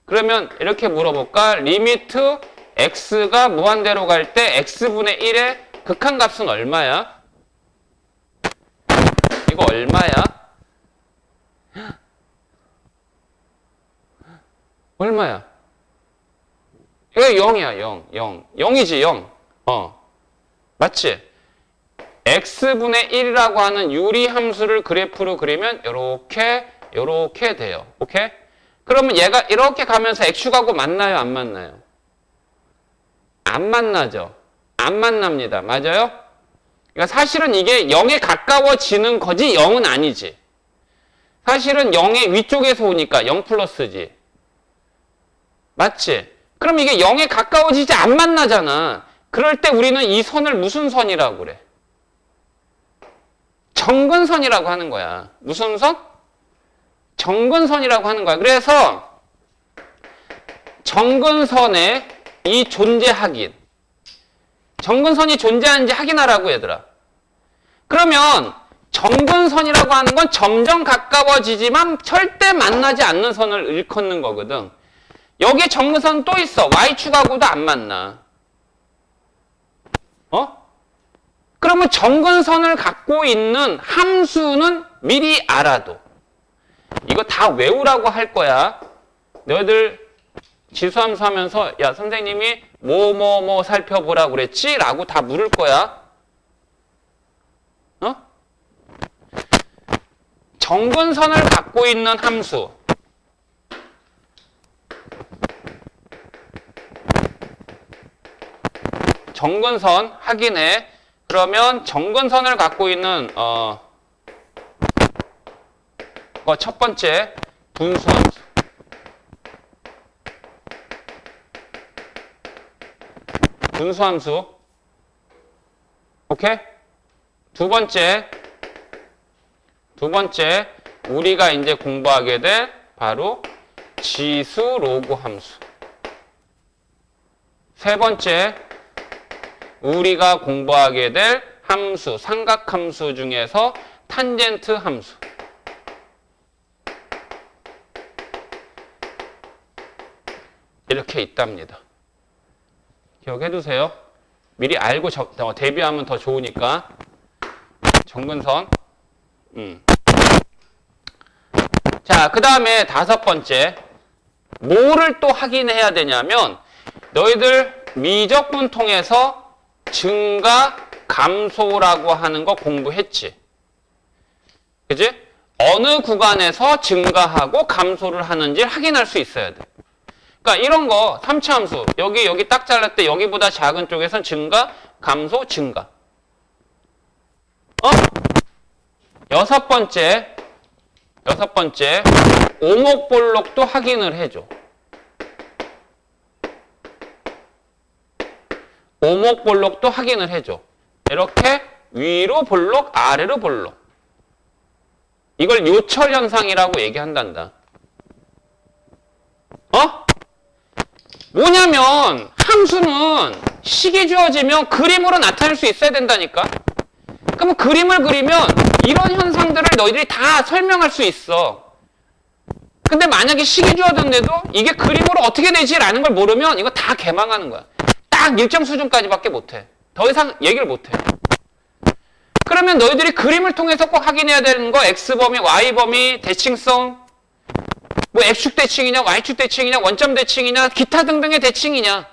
그러면 이렇게 물어볼까? 리미트 x가 무한대로 갈 때 x분의 1의 극한값은 얼마야? 이거 얼마야? 얼마야? 이거 0이야, 0. 0이지, 0. 맞지? x분의 1이라고 하는 유리함수를 그래프로 그리면 요렇게 돼요. 오케이? 그러면 얘가 이렇게 가면서 x축하고 만나요, 안 만나요? 안 만나죠? 안 만납니다. 맞아요? 그러니까 사실은 이게 0에 가까워지는 거지 0은 아니지. 사실은 0의 위쪽에서 오니까 0 플러스지. 맞지? 그럼 이게 0에 가까워지지 안 만나잖아. 그럴 때 우리는 이 선을 무슨 선이라고 그래? 정근선이라고 하는 거야. 무슨 선? 정근선이라고 하는 거야. 그래서 정근선의 이 존재 확인. 정근선이 존재하는지 확인하라고 얘들아. 그러면 정근선이라고 하는 건 점점 가까워지지만 절대 만나지 않는 선을 일컫는 거거든. 여기에 정근선 또 있어. Y축하고도 안 만나. 그러면 정근선을 갖고 있는 함수는 미리 알아도. 이거 다 외우라고 할 거야. 너희들 지수함수 하면서 야 선생님이 뭐 살펴보라고 그랬지? 라고 다 물을 거야. 정근선을 갖고 있는 함수. 정근선 확인해. 그러면 정근선을 갖고 있는 첫 번째 분수함수. 분수함수. 오케이? 두 번째 우리가 이제 공부하게 될 바로 지수 로그 함수. 세 번째 우리가 공부하게 될 함수, 삼각함수 중에서 탄젠트 함수. 이렇게 있답니다. 기억해 두세요. 미리 알고 대비하면 더 좋으니까. 정근선. 자, 그 다음에 다섯 번째. 뭐를 또 확인해야 되냐면 너희들 미적분 통해서 증가, 감소라고 하는 거 공부했지. 그지? 어느 구간에서 증가하고 감소를 하는지 확인할 수 있어야 돼. 그러니까 이런 거 3차 함수. 여기 딱 잘랐을 때 여기보다 작은 쪽에선 증가, 감소, 증가. 여섯 번째 오목볼록도 확인을 해줘. 오목볼록도 확인을 해줘. 이렇게 위로 볼록, 아래로 볼록. 이걸 요철 현상이라고 얘기한단다. 뭐냐면 함수는 식이 주어지면 그림으로 나타낼 수 있어야 된다니까. 그러면 그림을 그리면 이런 현상들을 너희들이 다 설명할 수 있어. 근데 만약에 식이 주어졌는데도 이게 그림으로 어떻게 되지라는 걸 모르면 이거 다 개망하는 거야. 딱 일정 수준까지밖에 못해. 더 이상 얘기를 못해. 그러면 너희들이 그림을 통해서 꼭 확인해야 되는 거 X범위, Y범위, 대칭성, 뭐 X축 대칭이냐, Y축 대칭이냐, 원점 대칭이냐, 기타 등등의 대칭이냐,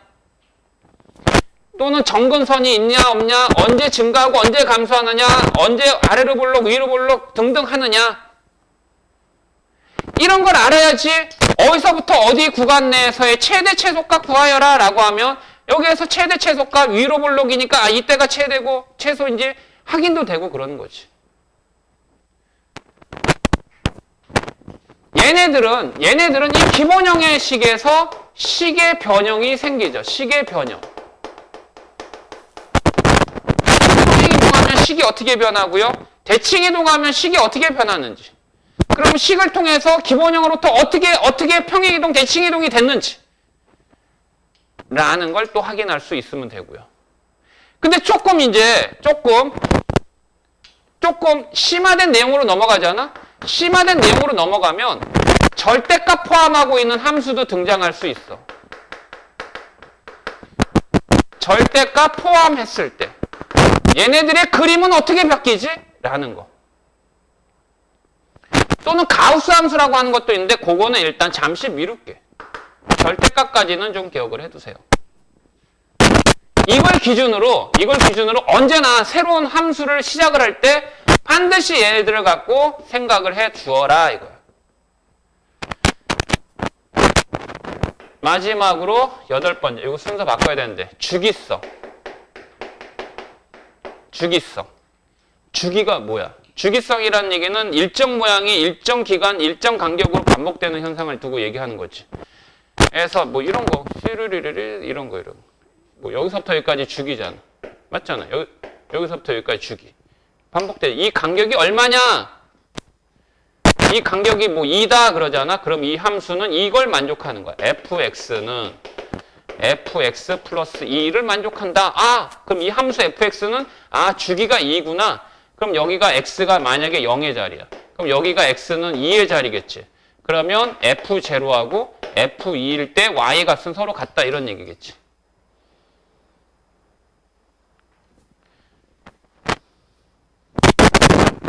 또는 정근선이 있냐 없냐, 언제 증가하고 언제 감소하느냐, 언제 아래로 볼록, 위로 볼록 등등 하느냐, 이런 걸 알아야지. 어디서부터 어디 구간 내에서의 최대 최소값 구하여라 라고 하면 여기에서 최대 최소값 위로 볼록이니까 이때가 최대고 최소인지 확인도 되고 그러는 거지. 얘네들은 이 기본형의 식에서 식의 변형이 생기죠. 식의 변형. 평행이동하면 식이 어떻게 변하고요? 대칭이동하면 식이 어떻게 변하는지. 그럼 식을 통해서 기본형으로부터 어떻게 평행이동, 대칭이동이 됐는지 라는 걸 또 확인할 수 있으면 되고요. 근데 조금 심화된 내용으로 넘어가잖아? 심화된 내용으로 넘어가면 절대값 포함하고 있는 함수도 등장할 수 있어. 절대값 포함했을 때 얘네들의 그림은 어떻게 바뀌지? 라는 거. 또는 가우스 함수라고 하는 것도 있는데 그거는 일단 잠시 미룰게. 절대값까지는 좀 기억을 해두세요. 이걸 기준으로 언제나 새로운 함수를 시작을 할 때 반드시 얘네들을 갖고 생각을 해 주어라 이거야. 마지막으로 8번째. 이거 순서 바꿔야 되는데 주기성. 주기가 뭐야? 주기성이라는 얘기는 일정 모양이 일정 기간, 일정 간격으로 반복되는 현상을 두고 얘기하는 거지. 그래서 뭐 이런 거, 시르리르리 이런 거. 뭐 여기서부터 여기까지 주기잖아. 맞잖아. 여기서부터 여기까지 주기. 반복돼. 이 간격이 얼마냐? 이 간격이 뭐 2다 그러잖아. 그럼 이 함수는 이걸 만족하는 거야. fx는 fx 플러스 2를 만족한다. 아, 그럼 이 함수 fx는 주기가 2구나. 그럼 여기가 x가 만약에 0의 자리야. 그럼 여기가 x는 2의 자리겠지. 그러면 f0하고 f2일 때 y 값은 서로 같다 이런 얘기겠지.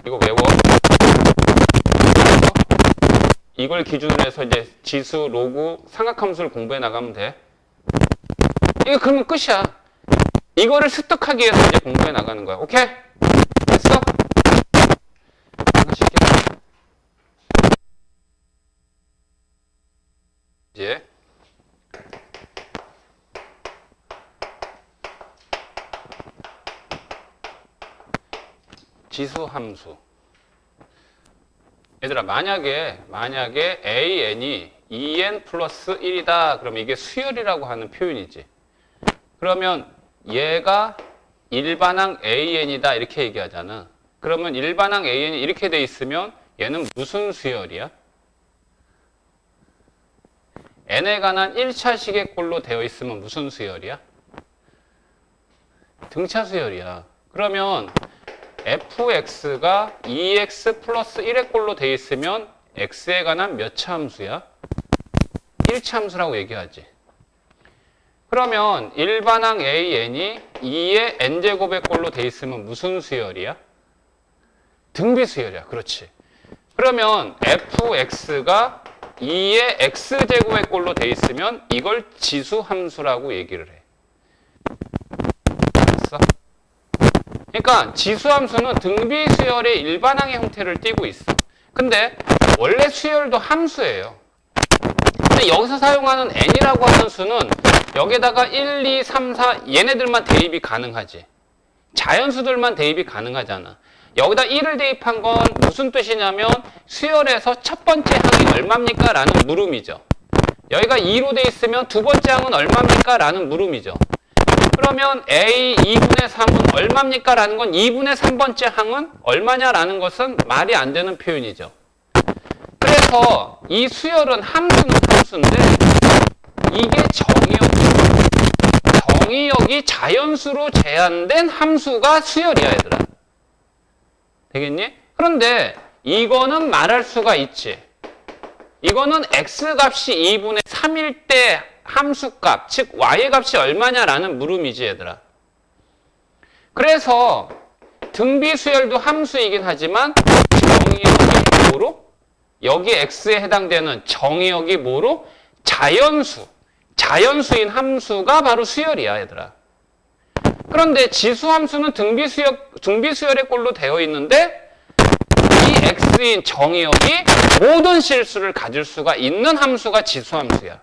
이거 외워. 이걸 기준으로 해서 이제 지수, 로그, 삼각함수를 공부해 나가면 돼. 이거 그러면 끝이야. 이거를 습득하기 위해서 이제 공부해 나가는 거야. 오케이? 됐어? 하나씩 해. 이제 지수함수. 얘들아, 만약에 AN이 2N 플러스 1이다. 그러면 이게 수열이라고 하는 표현이지. 그러면 얘가 일반항 AN이다. 이렇게 얘기하잖아. 그러면 일반항 AN이 이렇게 돼 있으면 얘는 무슨 수열이야? N에 관한 1차식의 꼴로 되어 있으면 무슨 수열이야? 등차 수열이야. 그러면 fx가 2x 플러스 1의 꼴로 되어 있으면 x에 관한 몇 차 함수야? 1차 함수라고 얘기하지. 그러면 일반항 AN이 2의 n제곱의 꼴로 되어 있으면 무슨 수열이야? 등비 수열이야. 그렇지. 그러면 fx가 2의 x제곱의 꼴로 되어 있으면 이걸 지수 함수라고 얘기를 해. 알았어? 그러니까 지수함수는 등비 수열의 일반항의 형태를 띠고 있어. 근데 원래 수열도 함수예요. 근데 여기서 사용하는 n이라고 하는 수는 여기다가 1, 2, 3, 4 얘네들만 대입이 가능하지. 자연수들만 대입이 가능하잖아. 여기다 1을 대입한 건 무슨 뜻이냐면 수열에서 첫 번째 항이 얼마입니까? 라는 물음이죠. 여기가 2로 돼 있으면 두 번째 항은 얼마입니까? 라는 물음이죠. 그러면 A 2분의 3은 얼마입니까? 라는 건 2분의 3번째 항은 얼마냐라는 것은 말이 안 되는 표현이죠. 그래서 이 수열은 함수는 함수인데 이게 정의역이 자연수로 제한된 함수가 수열이야, 얘들아. 되겠니? 그런데 이거는 말할 수가 있지. 이거는 x값이 2분의 3일 때 함수값, 즉 y의 값이 얼마냐라는 물음이지, 얘들아. 그래서 등비수열도 함수이긴 하지만 정의역이 뭐로? 여기 x에 해당되는 정의역이 뭐로? 자연수인 함수가 바로 수열이야, 얘들아. 그런데 지수함수는 등비수열의 꼴로 되어 있는데 이 x인 정의역이 모든 실수를 가질 수가 있는 함수가 지수함수야.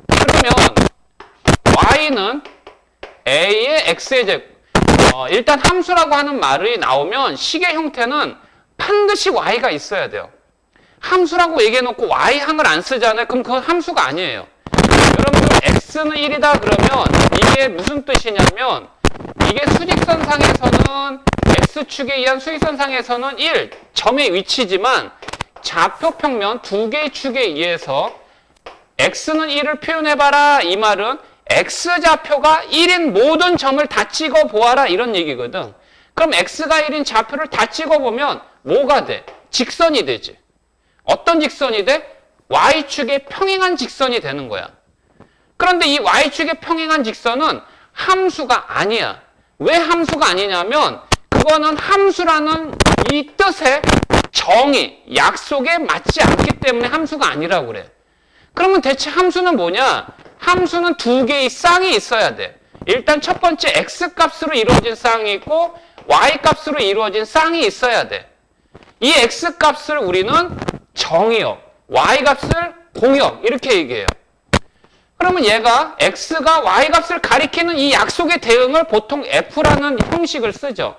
그러면 y는 a의 x의 제곱. 일단 함수라고 하는 말이 나오면 식의 형태는 반드시 y가 있어야 돼요. 함수라고 얘기해놓고 y항을 안 쓰잖아요. 그럼 그건 함수가 아니에요. 여러분들 x는 1이다 그러면 이게 무슨 뜻이냐면 이게 수직선상에서는 x축에 의한 수직선상에서는 1, 점의 위치지만 좌표평면 두 개의 축에 의해서 x는 1을 표현해봐라. 이 말은 x좌표가 1인 모든 점을 다 찍어보아라 이런 얘기거든. 그럼 x가 1인 좌표를 다 찍어보면 뭐가 돼? 직선이 되지. 어떤 직선이 돼? y축에 평행한 직선이 되는 거야. 그런데 이 y축에 평행한 직선은 함수가 아니야. 왜 함수가 아니냐면 그거는 함수라는 이 뜻의 정의, 약속에 맞지 않기 때문에 함수가 아니라고 그래. 그러면 대체 함수는 뭐냐? 함수는 두 개의 쌍이 있어야 돼. 일단 첫 번째 x값으로 이루어진 쌍이 있고 y값으로 이루어진 쌍이 있어야 돼. 이 x값을 우리는 정의역, y값을 공역 이렇게 얘기해요. 그러면 얘가 x가 y값을 가리키는 이 약속의 대응을 보통 f라는 형식을 쓰죠.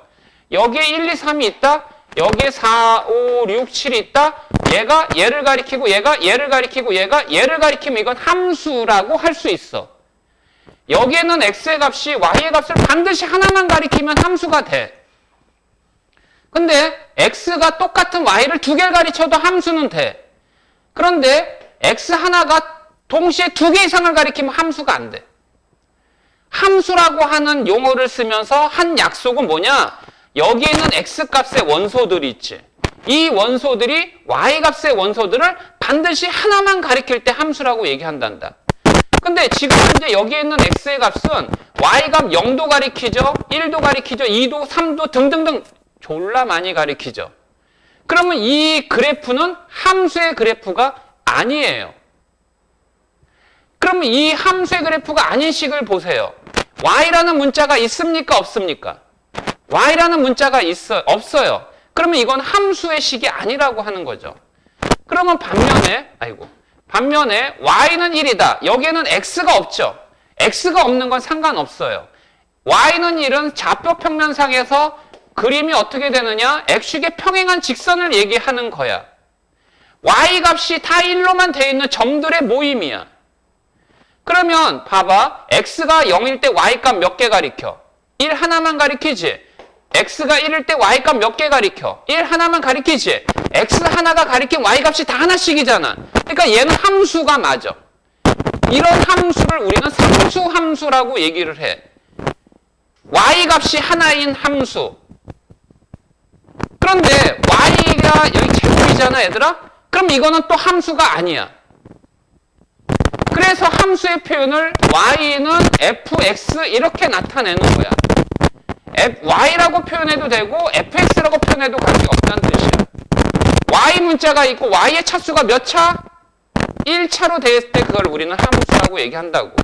여기에 1, 2, 3이 있다. 여기에 4, 5, 6, 7이 있다. 얘가 얘를 가리키고 얘가 얘를 가리키고 얘가 얘를 가리키면 이건 함수라고 할 수 있어. 여기에는 x의 값이 y의 값을 반드시 하나만 가리키면 함수가 돼. 근데 x가 똑같은 y를 두 개를 가리쳐도 함수는 돼. 그런데 x 하나가 동시에 두 개 이상을 가리키면 함수가 안 돼. 함수라고 하는 용어를 쓰면서 한 약속은 뭐냐? 여기에는 x값의 원소들이 있지. 이 원소들이 y값의 원소들을 반드시 하나만 가리킬 때 함수라고 얘기한단다. 근데 지금 현재 여기에 있는 x의 값은 y값 0도 가리키죠, 1도 가리키죠, 2도, 3도 등등등 졸라 많이 가리키죠. 그러면 이 그래프는 함수의 그래프가 아니에요. 그러면 이 함수의 그래프가 아닌 식을 보세요. y라는 문자가 있습니까? 없습니까? y라는 문자가 없어요. 그러면 이건 함수의 식이 아니라고 하는 거죠. 그러면 반면에 y는 1이다. 여기에는 x가 없죠. x가 없는 건 상관없어요. y는 1은 좌표 평면상에서 그림이 어떻게 되느냐? x축의 평행한 직선을 얘기하는 거야. y 값이 다 1로만 되어 있는 점들의 모임이야. 그러면 봐봐. x가 0일 때 y값 몇 개 가리켜? 1 하나만 가리키지. x가 1일 때 y값 몇 개 가리켜? 1 하나만 가리키지. x 하나가 가리킨 y값이 다 하나씩이잖아. 그러니까 얘는 함수가 맞아. 이런 함수를 우리는 상수함수라고 얘기를 해. y값이 하나인 함수. 그런데 y가 여기 제곱이잖아, 얘들아? 그럼 이거는 또 함수가 아니야. 그래서 함수의 표현을 y는 fx 이렇게 나타내는 거야. y라고 표현해도 되고 fx라고 표현해도 관계없다는 뜻이야. y 문자가 있고 y의 차수가 몇 차? 1차로 되었을 때 그걸 우리는 함수라고 얘기한다고.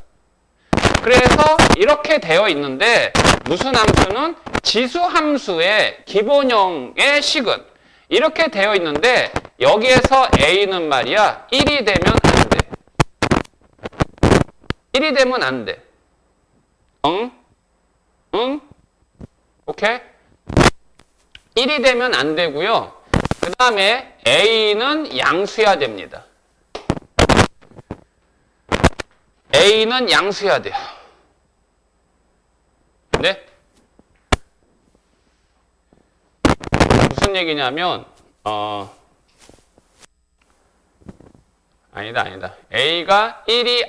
그래서 이렇게 되어 있는데 무슨 함수는 지수함수의 기본형의 식은 이렇게 되어 있는데 여기에서 a는 말이야 1이 되면 안 돼. 1이 되면 안 돼. 응? 응? 오케이? 1이 되면 안 되고요. 그 다음에 a는 양수여야 됩니다. a는 양수여야 돼요. 네? 무슨 얘기냐면 아니다. a가 1이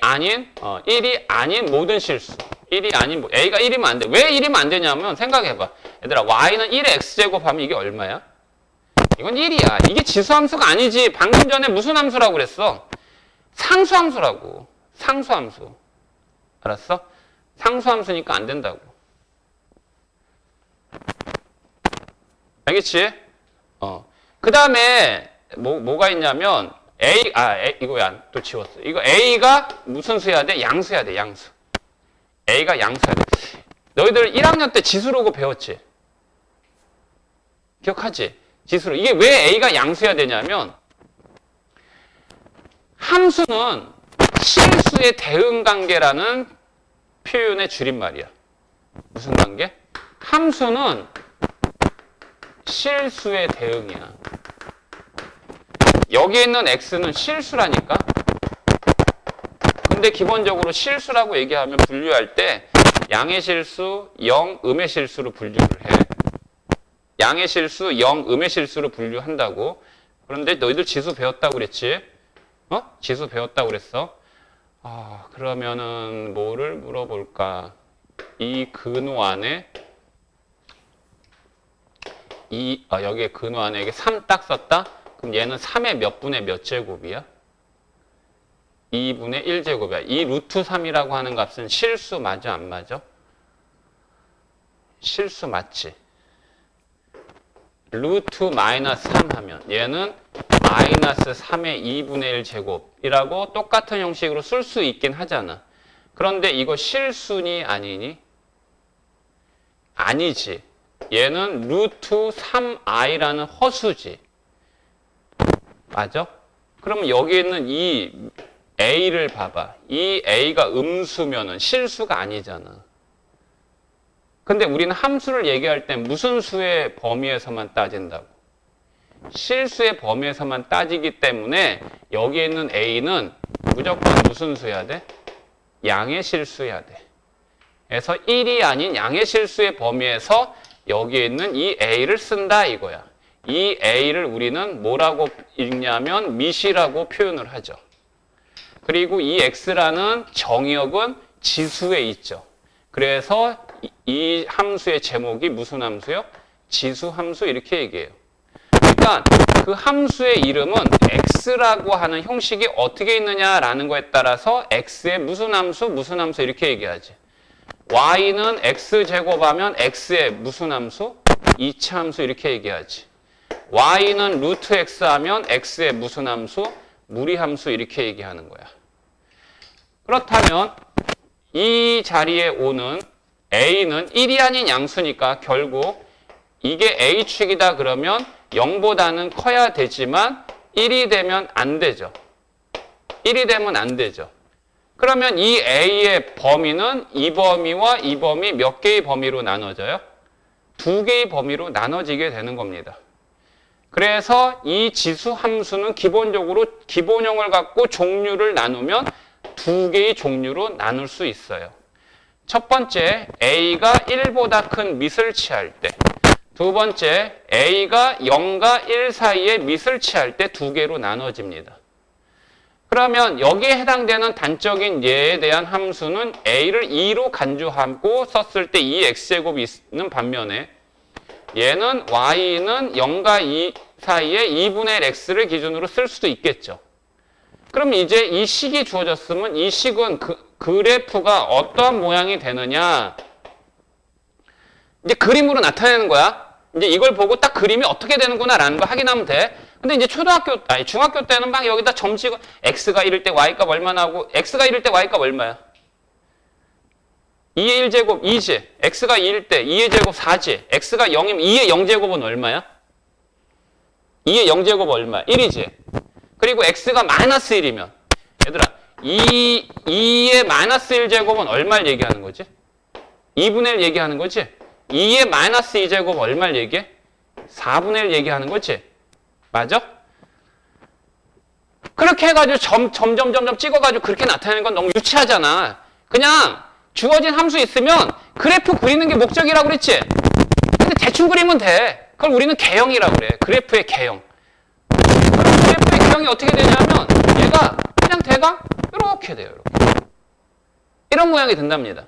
아닌 모든 실수. a가 1이면 안 돼. 왜 1이면 안 되냐면 생각해봐. 얘들아, y는 1의 x제곱하면 이게 얼마야? 이건 1이야. 이게 지수함수가 아니지. 방금 전에 무슨 함수라고 그랬어? 상수함수라고. 상수함수. 알았어? 상수함수니까 안 된다고. 알겠지? 그 다음에 뭐가 있냐면 이거 왜 또 지웠어? 이거 a가 무슨 수여야 돼? 양수여야 돼. 양수. a가 양수여야 돼. 너희들 1학년 때 지수로고 배웠지? 기억하지? 지수로. 이게 왜 a가 양수여야 되냐면 함수는 실수의 대응 관계라는 표현의 줄임말이야. 무슨 관계? 함수는 실수의 대응이야. 여기 있는 x는 실수라니까. 근데 기본적으로 실수라고 얘기하면 분류할 때 양의 실수, 0, 음의 실수로 분류를 해. 양의 실수, 0, 음의 실수로 분류한다고. 그런데 너희들 지수 배웠다고 그랬지? 지수 배웠다고 그랬어. 그러면은 뭐를 물어볼까? 이 근호 안에 여기에 근호 안에 이게 3 딱 썼다? 그럼 얘는 3의 몇 분의 몇 제곱이야? 2분의 1제곱이야. 이 루트 3이라고 하는 값은 실수 맞아, 안 맞아? 실수 맞지? 루트 마이너스 3 하면 얘는 마이너스 3의 2분의 1제곱이라고 똑같은 형식으로 쓸 수 있긴 하잖아. 그런데 이거 실수니 아니니? 아니지. 얘는 루트 3i라는 허수지. 맞아? 그러면 여기 있는 이 a를 봐봐. 이 a가 음수면은 실수가 아니잖아. 근데 우리는 함수를 얘기할 때 무슨 수의 범위에서만 따진다고? 실수의 범위에서만 따지기 때문에 여기에 있는 a는 무조건 무슨 수여야 돼? 양의 실수여야 돼. 그래서 1이 아닌 양의 실수의 범위에서 여기에 있는 이 a를 쓴다 이거야. 이 a를 우리는 뭐라고 읽냐면 밑이라고 표현을 하죠. 그리고 이 x라는 정의역은 지수에 있죠. 그래서 이 함수의 제목이 무슨 함수요? 지수 함수 이렇게 얘기해요. 그러니까 그 함수의 이름은 x라고 하는 형식이 어떻게 있느냐라는 거에 따라서 x의 무슨 함수 이렇게 얘기하지. y는 x제곱하면 x의 무슨 함수? 이차 함수 이렇게 얘기하지. y는 루트 x 하면 x의 무슨 함수? 무리함수 이렇게 얘기하는 거야. 그렇다면 이 자리에 오는 a는 1이 아닌 양수니까 결국 이게 a축이다 그러면 0보다는 커야 되지만 1이 되면 안 되죠. 1이 되면 안 되죠. 그러면 이 a의 범위는 이 범위와 이 범위 몇 개의 범위로 나눠져요? 두 개의 범위로 나눠지게 되는 겁니다. 그래서 이 지수 함수는 기본적으로 기본형을 갖고 종류를 나누면 두 개의 종류로 나눌 수 있어요. 첫 번째, a가 1보다 큰 밑을 취할 때. 두 번째, a가 0과 1 사이에 밑을 취할 때 두 개로 나눠집니다. 그러면 여기에 해당되는 단적인 예에 대한 함수는 a를 2로 간주하고 썼을 때 2x제곱이 있는 반면에 얘는 y는 0과 2 사이에 2분의 1 x를 기준으로 쓸 수도 있겠죠. 그럼 이제 이 식이 주어졌으면 이 식은 그래프가 어떠한 모양이 되느냐 이제 그림으로 나타내는 거야. 이제 이걸 보고 딱 그림이 어떻게 되는구나라는 거 확인하면 돼. 근데 이제 중학교 때는 막 여기다 점 찍어 x가 1일 때 y값 얼마 나오고 x가 1일 때 y값 얼마야? 2의 1제곱 2지. x가 2일 때 2의 제곱 4지. x가 0이면 2의 0제곱은 얼마야? 2의 0제곱 얼마야? 1이지. 그리고 x가 마이너스 1이면 얘들아 2의 마이너스 1제곱은 얼마를 얘기하는 거지? 2분의 1 얘기하는 거지? 2의 마이너스 2제곱 얼마를 얘기해? 4분의 1 얘기하는 거지? 맞아? 그렇게 해가지고 점점 찍어가지고 그렇게 나타내는 건 너무 유치하잖아. 그냥 주어진 함수 있으면 그래프 그리는 게 목적이라고 그랬지? 근데 대충 그리면 돼. 그걸 우리는 개형이라고 그래. 그래프의 개형. 그럼 그래프의 개형이 어떻게 되냐면 얘가 그냥 대강 이렇게 돼요. 이렇게. 이런 모양이 된답니다.